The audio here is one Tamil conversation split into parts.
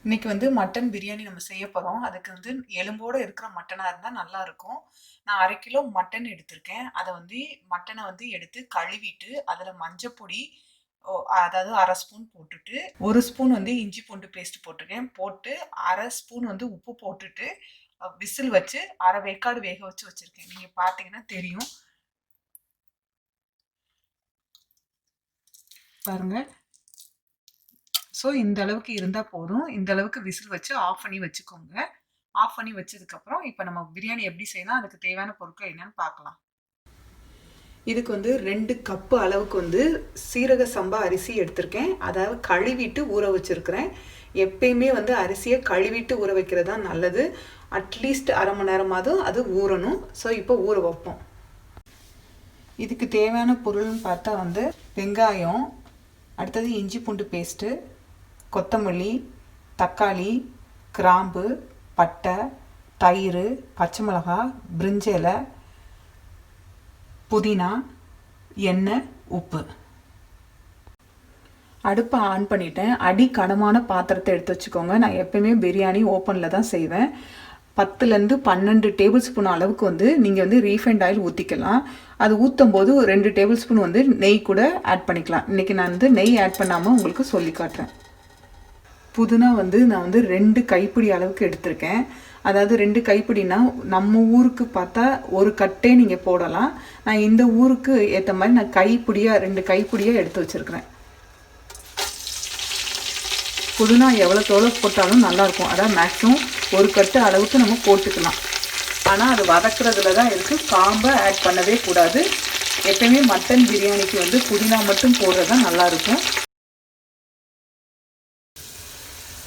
இன்னைக்கு வந்து மட்டன் பிரியாணி நம்ம செய்ய போறோம். அதுக்கு வந்து எலும்போட இருக்கிற மட்டனா இருந்தா நல்லாருக்கும். நான் 1/2 கிலோ மட்டன் எடுத்திருக்கேன். அத வந்து மட்டன வந்து எடுத்து கழுவிட்டு, அதுல மஞ்சப்பொடி அதாவது 1/2 ஸ்பூன் போட்டுட்டு, 1 ஸ்பூன் வந்து இஞ்சி பூண்டு பேஸ்ட் போட்டுருக்கேன். போட்டு 1/2 ஸ்பூன் வந்து உப்பு போட்டுட்டு, விசில் வச்சு 1/2 வேக்காடு வேக வச்சு வச்சிருக்கேன். நீங்க பார்த்தீங்கன்னா தெரியும். பாருங்க. ஸோ இந்த அளவுக்கு இருந்தா போதும். இந்த அளவுக்கு விசில் வச்சு ஆஃப் பண்ணி வச்சுக்கோங்க. ஆஃப் பண்ணி வச்சதுக்கப்புறம், இப்ப நம்ம பிரியாணி எப்படி செய்யலாம், அதுக்கு தேவையான பொருட்கள் என்னன்னு பார்க்கலாம். இதுக்கு வந்து 2 கப்பு அளவுக்கு வந்து சீரக சம்பா அரிசி எடுத்திருக்கேன். அதாவது கழுவிட்டு ஊற வச்சிருக்கிறேன். எப்பயுமே வந்து அரிசியை கழுவிட்டு ஊற வைக்கிறது தான் நல்லது. அட்லீஸ்ட் 1/2 மணி நேரமாவது அது ஊறணும். ஸோ இப்போ ஊற வைப்போம். இதுக்கு தேவையான பொருள்னு பார்த்தா வந்து வெங்காயம், அடுத்தது இஞ்சி பூண்டு பேஸ்ட்டு, கொத்தமல்லி, தக்காளி, கிராம்பு, பட்டை, தயிர், பச்சை மிளகாய், பிரிஞ்சி இலை, புதினா, எண்ணெய், உப்பு. அடுப்பை ஆன் பண்ணிட்டேன். அடி கனமான பாத்திரத்தை எடுத்து வச்சுக்கோங்க. நான் எப்பயுமே பிரியாணி ஓப்பனில் தான் செய்வேன். 10லேருந்து 12 டேபிள் ஸ்பூன் அளவுக்கு வந்து நீங்கள் வந்து ரீஃபைண்ட் ஆயில் ஊற்றிக்கலாம். அது ஊற்றும் போது 2 டேபிள் ஸ்பூன் வந்து நெய் கூட ஆட் பண்ணிக்கலாம். இன்றைக்கி நான் வந்து நெய் ஆட் பண்ணாமல் உங்களுக்கு சொல்லி காட்டுறேன். புதினா வந்து நான் வந்து 2 கைப்பிடி அளவுக்கு எடுத்திருக்கேன். அதாவது 2 கைப்பிடினா நம்ம ஊருக்கு பார்த்தா ஒரு கட்டே நீங்கள் போடலாம். நான் இந்த ஊருக்கு ஏற்ற மாதிரி நான் கைப்பிடியாக 2 கைப்பிடியாக எடுத்து வச்சுருக்கிறேன். புதினா எவ்வளோ போட்டாலும் நல்லாயிருக்கும். அதாவது மேக்ஸிமம் ஒரு கட்டு அளவுக்கு நம்ம போட்டுக்கலாம். ஆனால் அது வதக்குறதுல தான் இருக்குது. காம்பை ஆட் பண்ணவே கூடாது. எப்பயுமே மட்டன் பிரியாணிக்கு வந்து புதினா மட்டும் போடுறது தான் நல்லாயிருக்கும்.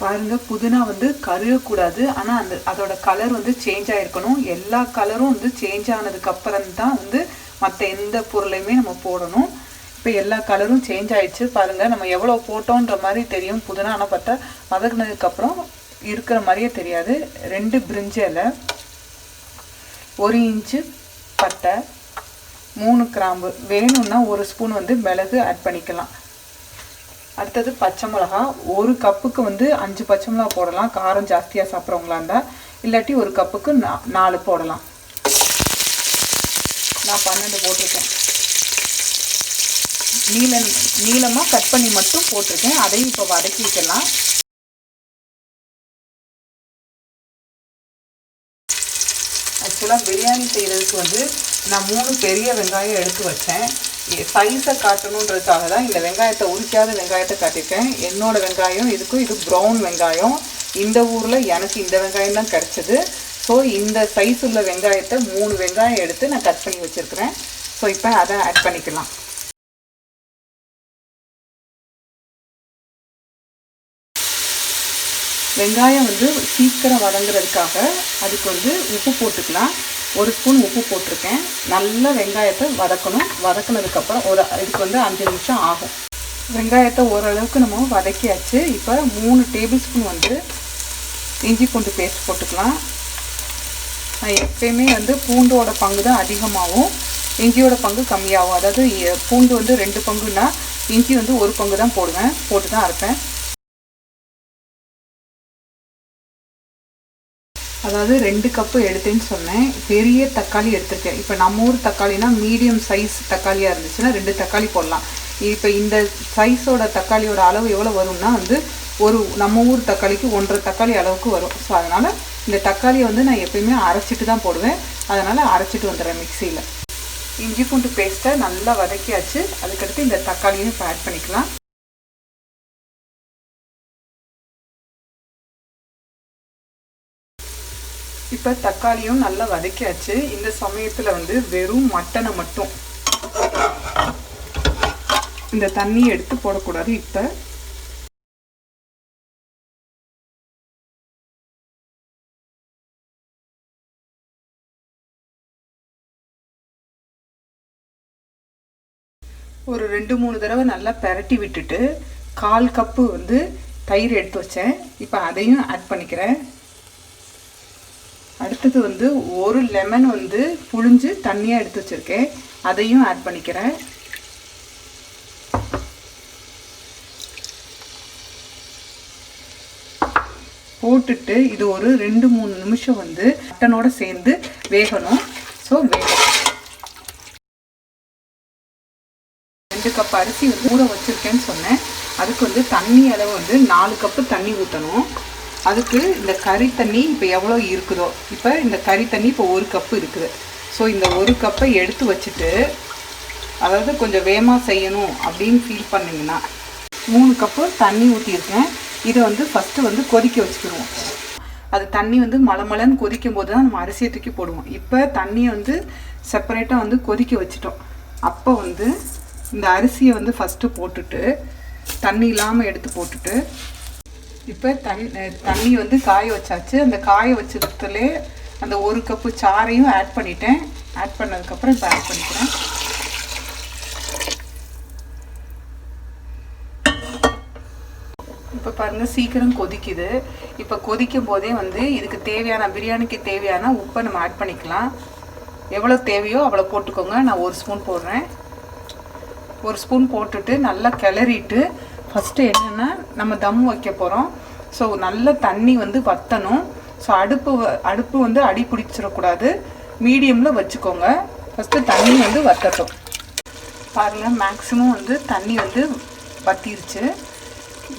பாருங்கள், புதினா வந்து கருகக்கூடாது. ஆனால் அதோட கலர் வந்து சேஞ்ச் ஆகிருக்கணும். எல்லா கலரும் வந்து சேஞ்ச் ஆனதுக்கப்புறம் தான் வந்து மற்ற எந்த பொருளையுமே நம்ம போடணும். இப்போ எல்லா கலரும் சேஞ்ச் ஆகிடுச்சு. பாருங்கள், நம்ம எவ்வளோ போட்டோன்ற மாதிரி தெரியும் புதினா. ஆனால் பார்த்தா வதக்குனதுக்கப்புறம் இருக்கிற மாதிரியே தெரியாது. 2 பிரிஞ்சி இலை, 1 இன்ச்சு பட்டை, 3 கிராம்பு, வேணும்னா 1 ஸ்பூன் வந்து மிளகு ஆட் பண்ணிக்கலாம். அடுத்தது பச்சை மிளகா. 1 கப்புக்கு வந்து 5 பச்சை மிளகா போடலாம், காரம் ஜாஸ்தியாக சாப்பிட்றவங்களா இருந்தால். இல்லாட்டி 1 கப்புக்கு 4 போடலாம். நான் 12 போட்டிருக்கேன். நீளமாக கட் பண்ணி மட்டும் போட்டிருக்கேன். அதையும் இப்போ வதக்கிக்கலாம். ஆக்சுவலாக பிரியாணி செய்கிறதுக்கு வந்து நான் 3 பெரிய வெங்காயம் எடுத்து வச்சேன். சைஸை காட்டணுன்றதுக்காக தான் இந்த வெங்காயத்தை, உரிக்காத வெங்காயத்தை காட்டியிருக்கேன். என்னோடய வெங்காயம் இதுக்கும் இது ப்ரௌன் வெங்காயம். இந்த ஊரில் எனக்கு இந்த வெங்காயம் தான் கிடச்சிது. ஸோ இந்த சைஸ் உள்ள வெங்காயத்தை 3 வெங்காயம் எடுத்து நான் கட் பண்ணி வச்சுருக்கிறேன். ஸோ இப்போ அதை ஆட் பண்ணிக்கலாம். வெங்காயம் வந்து சீக்கிரம் வதங்குறதுக்காக அதுக்கு வந்து உப்பு போட்டுக்கலாம். 1 ஸ்பூன் உப்பு போட்டிருக்கேன். நல்லா வெங்காயத்தை வதக்கணும். வதக்கினதுக்கப்புறம் இதுக்கு வந்து 5 நிமிஷம் ஆகும். வெங்காயத்தை ஓரளவுக்கு நம்ம வதக்கியாச்சு. இப்போ 3 டேபிள் ஸ்பூன் வந்து இஞ்சி பூண்டு பேஸ்ட் போட்டுக்கலாம். நான் எப்பயுமே வந்து பூண்டோட பங்கு தான் அதிகமாகவும் இஞ்சியோட பங்கு கம்மியாகும். அதாவது பூண்டு வந்து 2 பங்குன்னா இஞ்சி வந்து 1 பங்கு தான் போடுவேன். போட்டு தான் அரைப்பேன். அதாவது 2 கப்பு எடுத்தேன்னு சொன்னேன். பெரிய தக்காளி எடுத்திருக்கேன். இப்போ நம்ம ஊர் தக்காளினா மீடியம் சைஸ் தக்காளியாக இருந்துச்சுன்னா 2 தக்காளி போடலாம். இப்போ இந்த சைஸோட தக்காளியோட அளவு எவ்வளோ வரும்னா வந்து நம்ம ஊர் தக்காளிக்கு 1.5 தக்காளி அளவுக்கு வரும். ஸோ அதனால் இந்த தக்காளியை வந்து நான் எப்பயுமே அரைச்சிட்டு தான் போடுவேன். அதனால் அரைச்சிட்டு வந்துடுறேன் மிக்சியில். இஞ்சி பூண்டு பேஸ்ட்டை நல்லா வதக்கியாச்சு. அதுக்கடுத்து இந்த தக்காளியும் இப்போ ஆட் பண்ணிக்கலாம். இப்போ தக்காளியும் நல்லா வதக்கியாச்சு. இந்த சமயத்தில் வந்து வெறும் மட்டனை மட்டும், இந்த தண்ணியை எடுத்து போடக்கூடாது. இப்போ ஒரு 2-3 தடவை நல்லா பெரட்டி விட்டுட்டு 1/4 கப்பு வந்து தயிர் எடுத்து வச்சேன். இப்போ அதையும் ஆட் பண்ணிக்கிறேன். அடுத்தது வந்து 1 லெமன் வந்து புழிஞ்சு தண்ணியாக எடுத்து வச்சுருக்கேன். அதையும் ஆட் பண்ணிக்கிறேன். போட்டுட்டு இது ஒரு 2-3 நிமிஷம் வந்து மட்டனோட சேர்ந்து வேகணும். ஸோ 2 கப் அரிசி வந்து ஊற வச்சுருக்கேன்னு சொன்னேன். அதுக்கு வந்து தண்ணி அளவு வந்து 4 கப்பு தண்ணி ஊற்றணும். அதுக்கு இந்த கறி தண்ணி இப்போ எவ்வளோ இருக்குதோ, இப்போ இந்த கறி தண்ணி இப்போ 1 கப்பு இருக்குது. ஸோ இந்த 1 கப்பை எடுத்து வச்சுட்டு, அதாவது கொஞ்சம் வேகமாக செய்யணும் அப்படின்னு ஃபீல் பண்ணிங்கன்னா 3 கப்பு தண்ணி ஊற்றியிருக்கேன். இதை வந்து ஃபஸ்ட்டு வந்து கொதிக்க வச்சுக்கிடுவோம். அது தண்ணி வந்து மலமலன்னு கொதிக்கும் போது தான் நம்ம அரிசியை தூக்கி போடுவோம். இப்போ தண்ணியை வந்து செப்பரேட்டாக வந்து கொதிக்க வச்சுட்டோம். அப்போ வந்து இந்த அரிசியை வந்து ஃபஸ்ட்டு போட்டுட்டு தண்ணி இல்லாமல் எடுத்து போட்டுட்டு, இப்போ தண்ணி வந்து காய வச்சாச்சு. அந்த காய வச்சதுலே அந்த 1 கப்பு சாறையும் ஆட் பண்ணிட்டேன். ஆட் பண்ணதுக்கப்புறம் இப்போ ஆட் பண்ணிக்கிறேன். இப்போ பாருங்கள் சீக்கிரம் கொதிக்குது. இப்போ கொதிக்கும் போதே வந்து இதுக்கு தேவையான பிரியாணிக்கு தேவையான உப்பை நம்ம ஆட் பண்ணிக்கலாம். எவ்வளோ தேவையோ அவ்வளோ போட்டுக்கோங்க. நான் 1 ஸ்பூன் போடுறேன். 1 ஸ்பூன் போட்டுட்டு நல்லா கிளறிட்டு, ஃபஸ்ட்டு என்னென்னா நம்ம தம் வைக்க போகிறோம். ஸோ நல்ல தண்ணி வந்து வற்றணும். ஸோ அடுப்பு வந்து அடி பிடிச்சிடக்கூடாது. மீடியமில் வச்சுக்கோங்க. ஃபஸ்ட்டு தண்ணி வந்து வற்றட்டும். பாருங்கள் மேக்ஸிமம் வந்து தண்ணி வந்து வற்றிருச்சு.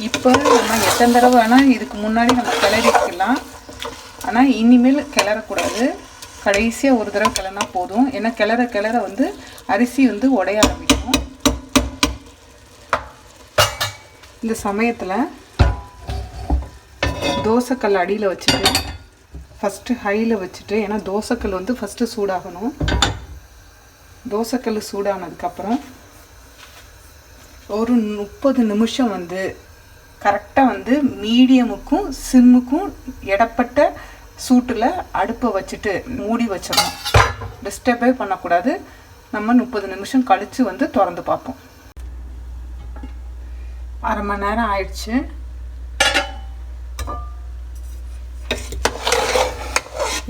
இப்போ நம்ம எத்தனை தடவை வேணால் இதுக்கு முன்னாடி நம்ம கிளறிக்கலாம். ஆனால் இனிமேல் கிளறக்கூடாது. கடைசியாக ஒரு தடவை கிளறினா போதும். ஏன்னா கிளற வந்து அரிசி வந்து உடைய ஆரம்பிக்கும். இந்த சமயத்தில் தோசைக்கல் அடியில் வச்சுட்டு ஃபஸ்ட்டு ஹையில் வச்சுட்டு, ஏன்னா தோசைக்கல் வந்து ஃபஸ்ட்டு சூடாகணும். தோசைக்கல் சூடானதுக்கப்புறம் ஒரு 30 நிமிஷம் வந்து கரெக்டாக வந்து மீடியமுக்கும் சிம்முக்கும் இடப்பட்ட சூட்டில் அடுப்பை வச்சுட்டு மூடி வச்சிடணும். டிஸ்டர்பே பண்ணக்கூடாது. நம்ம 30 நிமிஷம் கழித்து வந்து திறந்து பார்ப்போம். அரை மணி நேரம் ஆயிடுச்சு.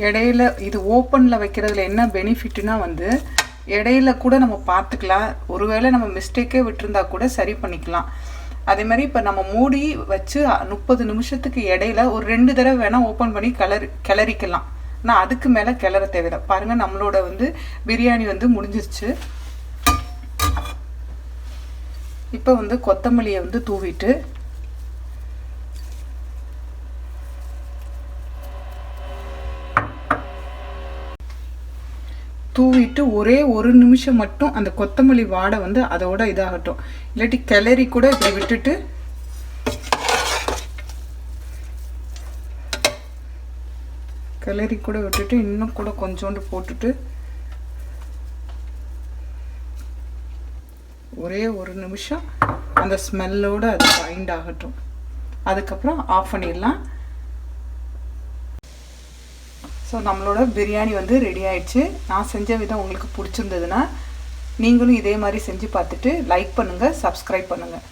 இடையில இது ஓப்பனில் வைக்கிறதுல என்ன பெனிஃபிட்னா வந்து இடையில கூட நம்ம பார்த்துக்கலாம். ஒருவேளை நம்ம மிஸ்டேக்கே விட்டுருந்தா கூட சரி பண்ணிக்கலாம். அதே மாதிரி இப்போ நம்ம மூடி வச்சு 30 நிமிஷத்துக்கு இடையில ஒரு 2 தடவை வேணால் ஓப்பன் பண்ணி கிளறிக்கலாம். ஆனால் அதுக்கு மேலே கிளற தேவையில்லை. பாருங்கள் நம்மளோட வந்து பிரியாணி வந்து முடிஞ்சிருச்சு. இப்போ வந்து கொத்தமல்லியை வந்து தூவிட்டு ஒரே 1 நிமிஷம் மட்டும் அந்த கொத்தமல்லி வாடை வந்து அதோட இதாகட்டும். இல்லாட்டி கிளறி கூட இப்படி விட்டுட்டு இன்னும் கூட கொஞ்சோண்டு போட்டுட்டு ஒரே 1 நிமிஷம் அந்த ஸ்மெல்லோடு அது பைண்ட் ஆகட்டும். அதுக்கப்புறம் ஆஃப் பண்ணிடலாம். ஸோ நம்மளோட பிரியாணி வந்து ரெடி ஆயிடுச்சு. நான் செஞ்ச விதம் உங்களுக்கு பிடிச்சிருந்ததுன்னா நீங்களும் இதே மாதிரி செஞ்சு பார்த்துட்டு லைக் பண்ணுங்கள், சப்ஸ்கிரைப் பண்ணுங்கள்.